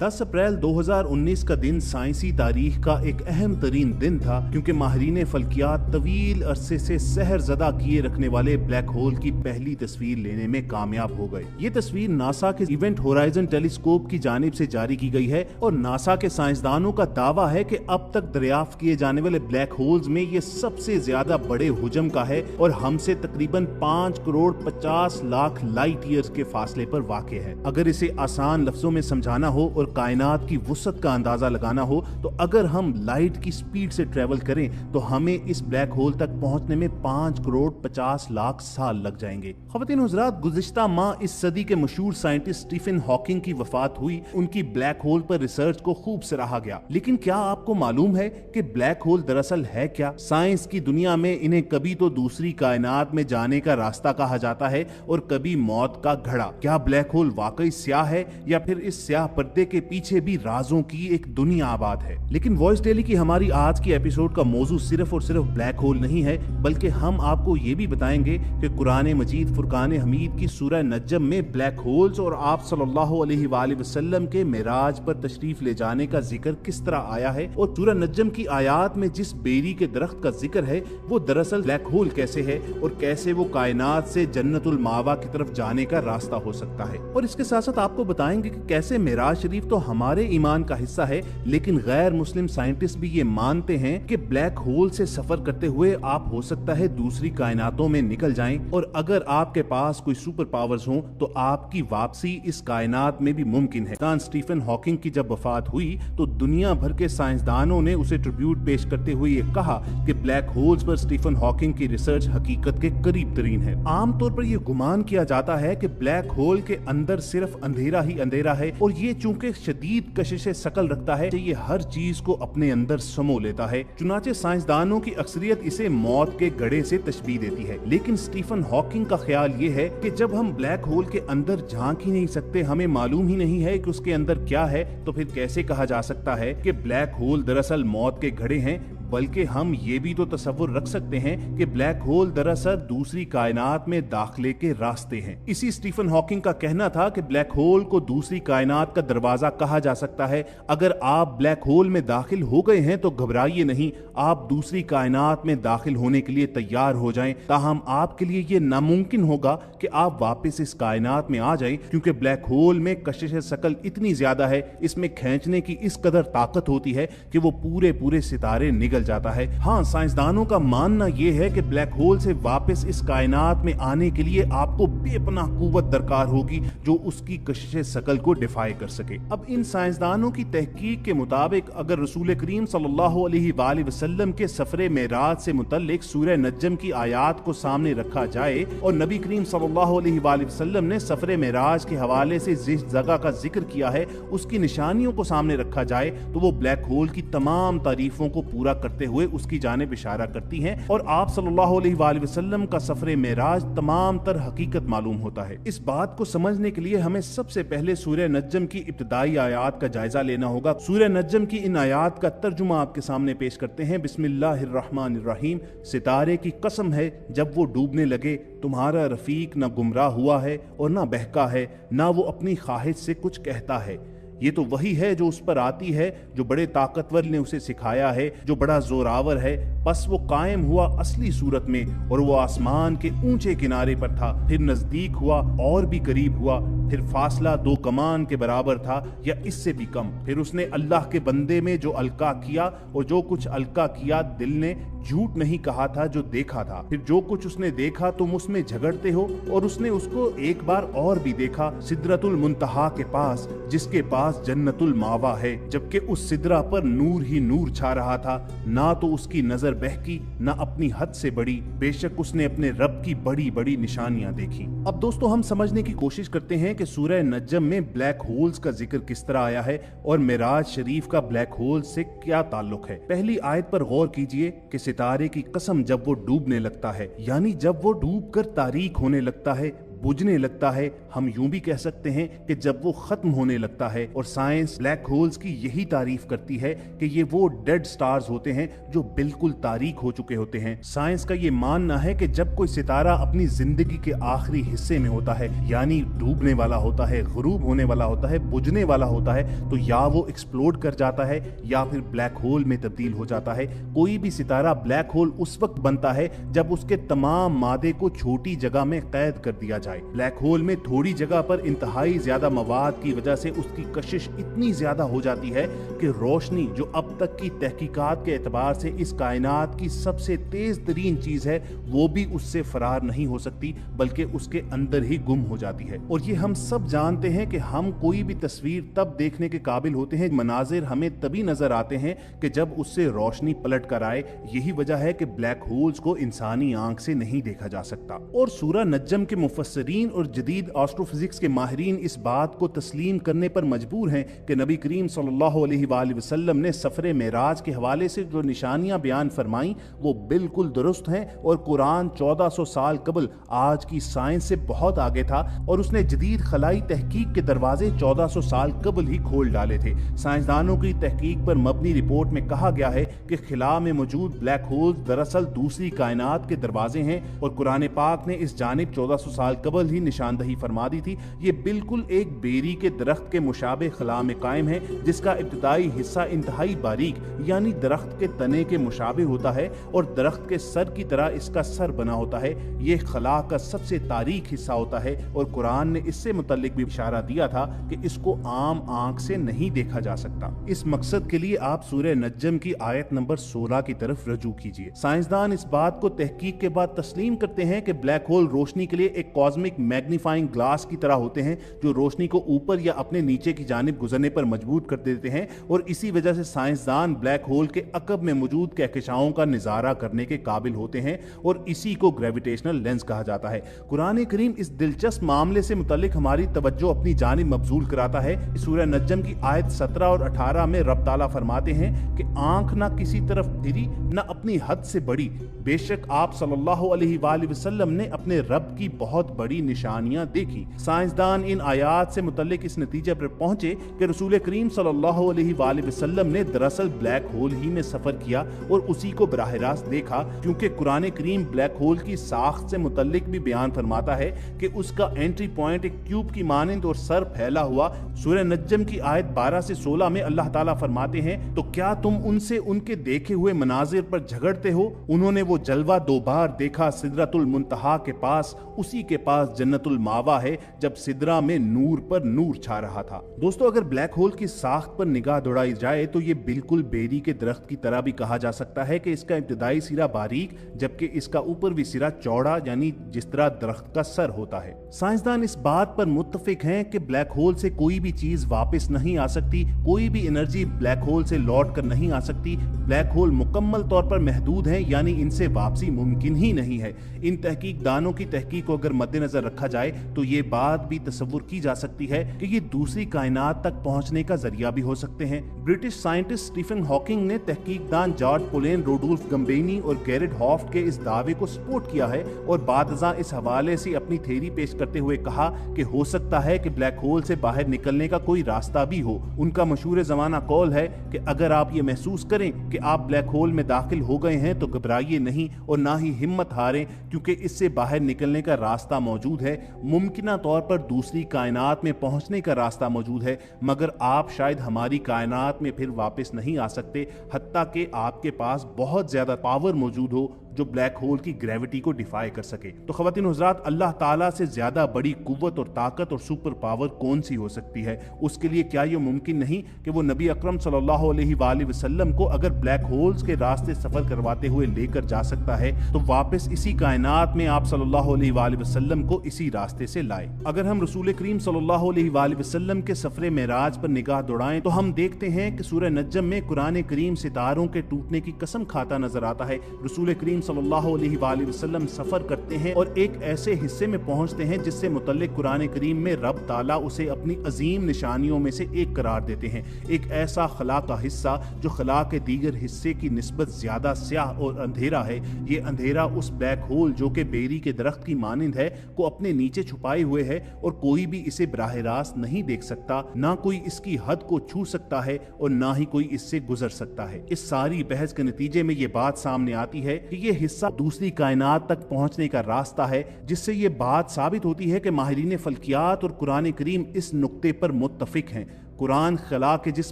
10 अप्रैल 2019 का दिन साइंसी तारीख का एक अहम तरीन दिन था, क्योंकि माहिरीन फल्कियात तवील अरसे से सहर ज़दा किए रखने वाले ब्लैक होल की पहली तस्वीर लेने में कामयाब हो गए। ये तस्वीर नासा के इवेंट होराइजन टेलीस्कोप की जानिब से जारी की गई है और नासा के साइंसदानों का दावा है कि अब तक दरियाफ्त किए जाने वाले ब्लैक होल्स में ये सबसे ज्यादा बड़े हुजम का है और हमसे तकरीबन 5 करोड़ 50 लाख लाइट ईयर्स के फासले पर वाक़ है। अगर इसे आसान लफ्जों में समझाना हो और कायनात की वुसअत का अंदाजा लगाना हो तो अगर हम लाइट की स्पीड से ट्रेवल करें तो हमें इस ब्लैक होल तक पहुंचने में 5 करोड़ 50 लाख साल लग जाएंगे। ख़वातीन हुज़रात, गुज़िश्ता माह इस सदी के मशहूर साइंटिस्ट स्टीफन हॉकिंग की वफात हुई। उनकी ब्लैक होल पर रिसर्च को खूब सराहा गया, लेकिन क्या आपको मालूम है कि ब्लैक होल दरअसल है क्या? साइंस की दुनिया में इन्हें कभी तो दूसरी कायनात में जाने का रास्ता कहा जाता है और कभी मौत का घड़ा। क्या ब्लैक होल वाकई स्याह है या फिर इस स्याह पर्दे के पीछे भी राजों की एक दुनिया आबाद है? लेकिन वॉइस डेली की हमारी आज की एपिसोड का मौजू सिर्फ और सिर्फ ब्लैक होल नहीं है, बल्कि हम आपको ये भी बताएंगे कि कुरान मजीद फुरकान हमीद की सूरह नज्म में ब्लैक होल्स और आप सल्लल्लाहु अलैहि वसल्लम के मेराज पर तशरीफ ले जाने का जिक्र किस तरह आया है और सूरह नज्म की आयात में जिस बेरी के दरख्त का जिक्र है वो दरअसल ब्लैक होल कैसे है और कैसे वो कायनात से जन्नतुल मावा की तरफ जाने का रास्ता हो सकता है। और इसके साथ साथ आपको बताएंगे कि कैसे मेराज शरीफ तो हमारे ईमान का हिस्सा है, लेकिन गैर मुस्लिम साइंटिस्ट भी ये मानते हैं कि ब्लैक होल से सफर करते हुए आप हो सकता है दूसरी कायनातों में निकल जाएं और अगर आपके पास कोई सुपर पावर्स हो तो आपकी वापसी इस कायनात में भी मुमकिन है। स्टीफन हॉकिंग की जब वफात हुई तो दुनिया भर के साइंसदानों ने उसे ट्रिब्यूट पेश करते हुए ये कहा कि ब्लैक होल्स पर स्टीफन हॉकिंग की रिसर्च हकीकत के करीब तरीन है। आमतौर पर यह गुमान किया जाता है कि ब्लैक होल के अंदर सिर्फ अंधेरा ही अंधेरा है और ये चूंकि शदीद कशिश शकल रखता है, ये हर चीज को अपने अंदर समो लेता है। चुनाचे साइंसदानों की अक्सरियत इसे मौत के गड़े से तशबीह देती है, लेकिन स्टीफन हॉकिंग का ख्याल ये है कि जब हम ब्लैक होल के अंदर झांक ही नहीं सकते, हमें मालूम ही नहीं है कि उसके अंदर क्या है, तो फिर कैसे कहा जा सकता है कि ब्लैक होल दरअसल मौत के घड़े हैं? बल्कि हम ये भी तो तसव्वुर रख सकते हैं कि ब्लैक होल दरअसल दूसरी कायनात में दाखिले के रास्ते हैं। इसी स्टीफन हॉकिंग का कहना था कि ब्लैक होल को दूसरी कायनात का दरवाजा कहा जा सकता है। अगर आप ब्लैक होल में दाखिल हो गए हैं तो घबराइए नहीं, आप दूसरी कायनात में दाखिल होने के लिए तैयार हो जाएं। ताहम आपके लिए ये नामुमकिन होगा कि आप वापस इस कायनात में आ जाएं, क्योंकि ब्लैक होल में कशिश शकल इतनी ज्यादा है, इसमें खींचने की इस कदर ताकत होती है कि वो पूरे पूरे सितारे निगल जाता है। हाँ, साइंसदानों का मानना यह है कि ब्लैक होल से वापस इस कायनात में आने के लिए आपको बेपनाह कुव्वत दरकार होगी जो उसकी कशिश शकल को डिफाई कर सके। अब इन साइंसदानों की तहकीक के मुताबिक अगर रसूल करीम सल्लल्लाहु अलैहि वसल्लम के सफरे मेराज से मुतल्लिक सूरह नज्म की आयात को सामने रखा जाए और नबी करीम सल्लल्लाहु अलैहि वसल्लम ने सफरे मेराज के हवाले से जिस जगह का जिक्र किया है उसकी निशानियों को सामने रखा जाए तो वो ब्लैक होल की तमाम तारीफों को पूरा करते हुए उसकी जानिब इशारा करती हैं और आप सल्लल्लाहु अलैहि वसल्लम का सफरे मेराज तमाम तर हकीकत मालूम होता है। इस बात को समझने के लिए हमें सबसे पहले सूरह नज्म की इब्तिदाई आयात का जायजा लेना होगा। सूरह नज्म की इन आयात का तर्जुमा आपके सामने पेश करते हैं। बिस्मिल्लाहिर्रहमानिर्रहीम। सितारे की कसम है जब वो डूबने लगे, तुम्हारा रफीक न गुमराह हुआ है और न बहका है, न वो अपनी ख्वाहिश से कुछ कहता है। ये तो वही है जो उस पर आती है, जो बड़े ताकतवर ने उसे सिखाया है, जो बड़ा जोरावर है। बस वो कायम हुआ असली सूरत में और वो आसमान के ऊंचे किनारे पर था, फिर नजदीक हुआ और भी करीब हुआ, फिर फासला 2 कमान के बराबर था या इससे भी कम। फिर उसने अल्लाह के बंदे में जो अलका किया और जो कुछ अलका किया दिल ने झूठ नहीं कहा था जो देखा था। फिर जो कुछ उसने देखा तुम उसमें झगड़ते हो और उसने उसको एक बार और भी देखा, सिदरतुल मुंतहा के पास, जिसके पास जन्नतुल मावा है, जबकि उस सिदरा पर नूर ही नूर छा रहा था। ना तो उसकी नजर बहकी ना अपनी हद से बड़ी, बेशक उसने अपने रब की बड़ी बड़ी निशानियां देखी। अब दोस्तों, हम समझने की कोशिश करते हैं कि सूरह नज्म में ब्लैक होल्स का जिक्र किस तरह आया है और मेराज शरीफ का ब्लैक होल से क्या ताल्लुक है। पहली आयत पर गौर कीजिए कि सितारे की कसम जब वो डूबने लगता है, यानी जब वो डूब कर तारीक होने लगता है, बुझने लगता है, हम यूं भी कह सकते हैं कि जब वो खत्म होने लगता है। और साइंस ब्लैक होल्स की यही तारीफ करती है कि ये वो डेड स्टार्स होते हैं जो बिल्कुल तारीक हो चुके होते हैं। साइंस का ये मानना है कि जब कोई सितारा अपनी जिंदगी के आखिरी हिस्से में होता है, यानी डूबने वाला होता है, गुरूब होने वाला होता है, बुझने वाला होता है, तो या वो एक्सप्लोड कर जाता है या फिर ब्लैक होल में तब्दील हो जाता है। कोई भी सितारा ब्लैक होल उस वक्त बनता है जब उसके तमाम मादे को छोटी जगह में कैद कर दिया जाए। ब्लैक होल में थोड़ी जगह पर इंतहाई ज्यादा मवाद की वजह से उसकी कशिश इतनी ज्यादा हो जाती है कि रोशनी, जो अब तक की तहकीकात के एतबार से इस कायनात की सबसे तेज तरीन चीज है, वो भी उससे फरार नहीं हो सकती, बल्कि उसके अंदर ही गुम हो जाती है। और ये हम सब जानते हैं कि हम कोई भी तस्वीर तब देखने के काबिल होते हैं, मनाजिर हमें तभी नजर आते हैं कि जब उससे रोशनी पलट कर आए। यही वजह है कि ब्लैक होल्स को इंसानी आंख से नहीं देखा जा सकता। और सूरह नज्म के मुफस्सिरीन और जदीद एस्ट्रोफिजिक्स के माहिरीन इस बात को तस्लीम करने पर मजबूर हैं कि नबी करीम सल्लल्लाहु अलैहि वसल्लम ने सफरे मेराज के हवाले से जो निशानियां बयान फरमाई वो बिल्कुल दुरुस्त हैं। और कुरान 1400 साल कबल आज की साइंस से बहुत आगे था और उसने जदीद खलाई तहकीक के दरवाजे 1400 साल कबल ही खोल डाले थे। साइंसदानों की तहकीक पर मबनी रिपोर्ट में कहा गया है कि खिला में मौजूद ब्लैक होल्स दरअसल दूसरी कायनात के दरवाजे हैं और कुरान पाक ने इस जानिब 1400 साल कबल ही निशानदही फरमा दी थी। ये बिल्कुल एक बेरी के दरख्त के मुशाबे खला में कायम है, जिसका इब्तिदाई हिस्सा इंतहाई बारीक यानी दरख्त के तने के मुशाबे होता है और दरख्त के सर की तरह इसका सर बना होता है। ये खला का सबसे तारीक हिस्सा होता है और कुरान ने इससे मुतल्लिक भी इशारा दिया था कि इसको आम आंख से नहीं देखा जा सकता। इस मकसद के लिए आप सूरह नज्म की आयत नंबर 16 की तरफ रजू कीजिए। साइंसदान इस बात को तहकीक के बाद तस्लीम करते हैं कि ब्लैक होल रोशनी के लिए एक कॉस्मिक मैग्नीफाइंग ग्लास की तरह होते हैं जो रोशनी को ऊपर या अपने नीचे की जानिब गुजरने पर मजबूर कर देते हैं। और इसी वजह से साइंसदान ब्लैक होल के अकब में मौजूद कहकशाओं का निजारा करने के काबिल होते हैं और इसी को ग्रेविटेशनल लेंस कहा जाता है। कुरान करीम इस दिलचस्प मामले से मुतल्लिक हमारी तवज्जो अपनी जानिब मबजूल कराता है। सूरह नज्म की आयत 17 और 18 में रब ताला फरमाते हैं कि आंख ना किसी तरफ फिरी न अपनी हद से बड़ी, बेशक आप सल्लल्लाहु अलैहि वसल्लम ने अपने रब की बहुत बड़ी निशानियां देखी। साइंसदान इन आयात से मुतल्लिक इस नतीजे पर पहुंचे कि रसूल करीम सल्लल्लाहु अलैहि वसल्लम ने दरअसल ब्लैक होल ही में सफर किया और उसी को बराह रास्त देखा, क्योंकि कुरान करीम ब्लैक होल की साख्त से मुतल्लिक भी बयान फरमाता है कि उसका एंट्री पॉइंट एक ट्यूब की मानंद और सर फैला हुआ। सूरह नज्म की आयत 12 से 16 में अल्लाह ताला फरमाते हैं, तो क्या तुम उनसे उनके देखे हुए मनाजिर पर झगड़ते हो? उन्होंने वो जलवा 2 बार देखा सिदरतुल मुंतहा के पास, उसी के पास जन्नतुल मावा है, जब सिदरा में नूर पर नूर छा रहा था। दोस्तों, अगर ब्लैक होल की साख्त पर निगाह दौड़ाई जाए तो ये बिल्कुल बेरी के दरख्त की तरह भी कहा जा सकता है कि इसका इब्तिदाई सिरा बारीक जबकि इसका ऊपर भी सिरा चौड़ा, यानी जिस तरह दरख्त का सर होता है। साइंसदान इस बात पर मुत्तफिक हैं कि ब्लैक होल से कोई भी चीज वापस नहीं आ सकती, कोई भी एनर्जी ब्लैक होल से लौट कर नहीं आ सकती। ब्लैक होल मुकम्मल तौर पर महदूद है, यानी इनसे वापसी मुमकिन ही नहीं है। इन तहकीकदानों की तहकीक को अगर मद्देनजर रखा जाए तो ये बात भी तस्वुर की जा सकती है कि ये दूसरी कायनात तक पहुंचने का जरिया भी हो सकते हैं। ब्रिटिश साइंटिस्ट स्टीफन हॉकिंग ने तहकीकदान जॉर्ज पोलेन, रोडोल्फ गम्बेनी और गैरेट हॉफ्ट के इस दावे को सपोर्ट किया है और बादजा इस हवाले से अपनी थ्योरी पेश करते हुए कहा कि हो सकता है कि ब्लैक होल से बाहर निकलने का कोई रास्ता भी हो। उनका मशहूर जमाना कौल है कि अगर आप ये महसूस करें कि आप ब्लैक होल में दाखिल हो गए हैं तो घबराइए नहीं और ना ही हिम्मत हारें, क्योंकि इससे बाहर निकलने का रास्ता मौजूद है। मुमकिना तौर पर दूसरी कायनात में पहुंचने का रास्ता मौजूद है, मगर आप शायद हमारी कायनात में फिर वापस नहीं आ सकते, हत्ता कि आपके पास बहुत ज्यादा पावर मौजूद हो जो ब्लैक होल की ग्रेविटी को डिफाई कर सके। तो ख़वातीन हुज़रात, अल्लाह ताला से ज्यादा बड़ी कुव्वत और ताकत और सुपर पावर कौन सी हो सकती है? उसके लिए क्या ये मुमकिन नहीं कि वो नबी अकरम सल्लल्लाहु अलैहि वसल्लम को अगर ब्लैक होल्स के रास्ते सफर करवाते हुए लेकर जा सकता है तो वापस इसी कायनात में आप सल्लल्लाहु अलैहि वसल्लम को इसी रास्ते से लाए। अगर हम रसूल करीम सल्लल्लाहु अलैहि वसल्लम के सफरे मेराज पर निगाह दौड़ाएं तो हम देखते हैं कि सूरह नज्म में कुरान करीम सितारों के टूटने की कसम खाता नजर आता है। रसूल करीम सल्लल्लाहु अलैहि वसल्लम सफर करते हैं और एक ऐसे हिस्से में पहुंचते हैं जिससे मुतल्लिक कुरान करीम में रब ताला उसे अपनी अजीम निशानियों में से एक करार देते हैं। एक ऐसा खला का हिस्सा जो खला के दीगर हिस्से की निस्बत ज्यादा स्याह और अंधेरा है। ये अंधेरा उस ब्लैक होल जो कि बेरी के दरख्त की मानिंद है को अपने नीचे छुपाए हुए है और कोई भी इसे बराह रास्त नहीं देख सकता, ना कोई इसकी हद को छू सकता है और ना ही कोई इससे गुजर सकता है। इस सारी बहस के नतीजे में ये बात सामने आती है कि ये हिस्सा दूसरी कायनात तक पहुंचने का रास्ता है, जिससे ये बात साबित होती है कि माहिरीन फल्कियात और कुरान करीम इस नुक्ते पर मुत्तफिक हैं। कुरान खला के जिस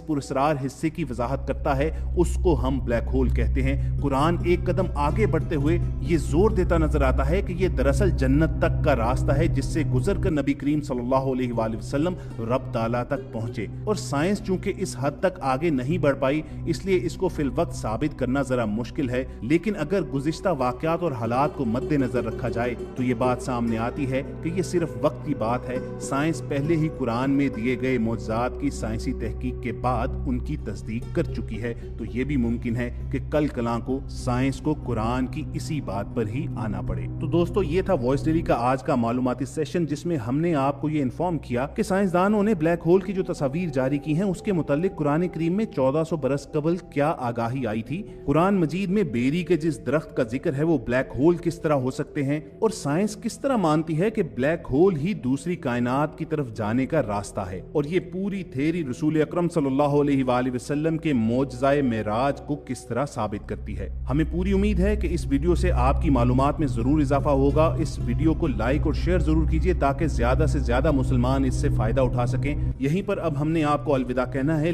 पुरस्रार हिस्से की वजाहत करता है उसको हम ब्लैक होल कहते हैं। कुरान एक कदम आगे बढ़ते हुए ये जोर देता नजर आता है कि ये दरअसल जन्नत तक का रास्ता है जिससे गुजर कर नबी करीम सल्लल्लाहु अलैहि वसल्लम रब ताला तक पहुंचे। और साइंस चूंकि इस हद तक आगे नहीं बढ़ पाई इसलिए इसको फिल वक्त साबित करना जरा मुश्किल है, लेकिन अगर गुज़िश्ता वाक़यात और हालात को मद्देनजर रखा जाए तो ये बात सामने आती है कि ये सिर्फ वक्त की बात है। साइंस पहले ही कुरान में दिए गए मौजज़ात की साइंसी तहकीक के बाद उनकी तस्दीक कर चुकी है, तो ये भी मुमकिन है कि कल कलां को साइंस को कुरान की इसी बात पर ही आना पड़े। तो दोस्तों ये था वॉइस डेली का आज का मालूमाती सेशन जिसमें हमने आपको ये इन्फॉर्म किया कि साइंसदानों ने ब्लैक होल की जो तस्वीर जारी की हैं उसके मुतालिक कुरान करीम में 1400 बरस कबल क्या आगाही आई थी, कुरान मजीद में बेरी के जिस दरख्त का जिक्र है वो ब्लैक होल किस तरह हो सकते हैं और साइंस किस तरह मानती है कि ब्लैक होल ही दूसरी कायनात की तरफ जाने का रास्ता है। और ये पूरी थेरी रसूल अकरम सल्लल्लाहु अलैहि वसल्लम के मोजज़ाए मेराज को किस तरह साबित करती है। हमें पूरी उम्मीद है कि इस वीडियो से आपकी मालूमात में जरूर इजाफा होगा। इस वीडियो को लाइक और शेयर जरूर कीजिए ताकि ज्यादा से ज्यादा मुसलमान इससे फायदा उठा सकें। यहीं पर अब हमने आपको अलविदा कहना है।